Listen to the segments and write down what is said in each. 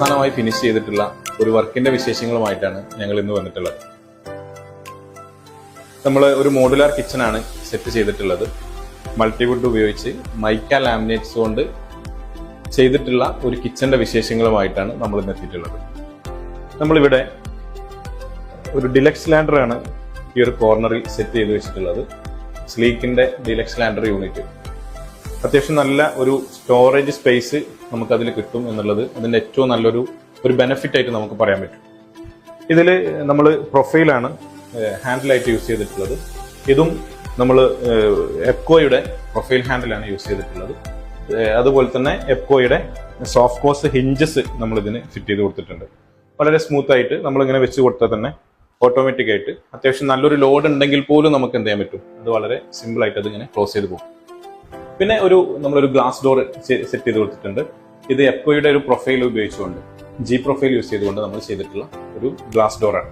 അവസാനമായി ഫിനിഷ് ചെയ്തിട്ടുള്ള ഒരു വർക്കിന്റെ വിശേഷങ്ങളുമായിട്ടാണ് ഞങ്ങൾ ഇന്ന് വന്നിട്ടുള്ളത്. നമ്മൾ ഒരു മോഡുലാർ കിച്ചൺ ആണ് സെറ്റ് ചെയ്തിട്ടുള്ളത്. മൾട്ടിവുഡ് ഉപയോഗിച്ച് മൈക്ക ലാമിനേറ്റ്സ് കൊണ്ട് ചെയ്തിട്ടുള്ള ഒരു കിച്ചന്റെ വിശേഷങ്ങളുമായിട്ടാണ് നമ്മൾ ഇന്ന് എത്തിയിട്ടുള്ളത്. നമ്മളിവിടെ ഒരു ഡിലക്സ് ലാൻഡർ ആണ് ഈ ഒരു കോർണറിൽ സെറ്റ് ചെയ്ത് വെച്ചിട്ടുള്ളത്. സ്ലീക്കിന്റെ ഡിലക്സ് ലാൻഡർ യൂണിറ്റ്. അത്യാവശ്യം നല്ല ഒരു സ്റ്റോറേജ് സ്പേസ് നമുക്ക് അതിൽ കിട്ടും എന്നുള്ളത് അതിന്റെ ഏറ്റവും നല്ലൊരു ബെനിഫിറ്റ് ആയിട്ട് നമുക്ക് പറയാൻ പറ്റും. ഇതിൽ നമ്മൾ പ്രൊഫൈലാണ് ഹാൻഡിലായിട്ട് യൂസ് ചെയ്തിട്ടുള്ളത്. ഇതും നമ്മൾ എപ്കോയുടെ പ്രൊഫൈൽ ഹാൻഡിലാണ് യൂസ് ചെയ്തിട്ടുള്ളത്. അതുപോലെ തന്നെ എപ്കോയുടെ സോഫ്റ്റ് കോസ് ഹിഞ്ചസ് നമ്മൾ ഇതിന് ഫിറ്റ് ചെയ്ത് കൊടുത്തിട്ടുണ്ട്. വളരെ സ്മൂത്ത് ആയിട്ട് നമ്മളിങ്ങനെ വെച്ച് കൊടുത്താൽ തന്നെ ഓട്ടോമാറ്റിക് ആയിട്ട് അത്യാവശ്യം നല്ലൊരു ലോഡ് ഉണ്ടെങ്കിൽ പോലും നമുക്ക് എന്ത് ചെയ്യാൻ പറ്റും, അത് വളരെ സിമ്പിൾ ആയിട്ട് അതിങ്ങനെ ക്ലോസ് ചെയ്ത് പോകും. പിന്നെ നമ്മളൊരു ഗ്ലാസ് ഡോർ സെറ്റ് ചെയ്ത് കൊടുത്തിട്ടുണ്ട്. ഇത് എപ്കോയുടെ ഒരു പ്രൊഫൈൽ ഉപയോഗിച്ചുകൊണ്ട് ജി പ്രൊഫൈൽ യൂസ് ചെയ്തുകൊണ്ട് നമ്മൾ ചെയ്തിട്ടുള്ള ഒരു ഗ്ലാസ് ഡോറാണ്.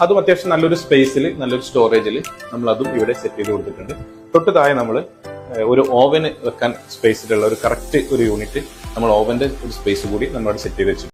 അതും അത്യാവശ്യം നല്ലൊരു സ്പേസിൽ നല്ലൊരു സ്റ്റോറേജിൽ നമ്മൾ അതും ഇവിടെ സെറ്റ് ചെയ്ത് കൊടുത്തിട്ടുണ്ട്. തൊട്ട് താഴെ നമ്മൾ ഒരു ഓവന് വെക്കാൻ സ്പേസിലുള്ള ഒരു കറക്റ്റ് ഒരു യൂണിറ്റ് നമ്മൾ ഓവന്റെ ഒരു സ്പേസ് കൂടി നമ്മളവിടെ സെറ്റ് ചെയ്ത് വെച്ചു.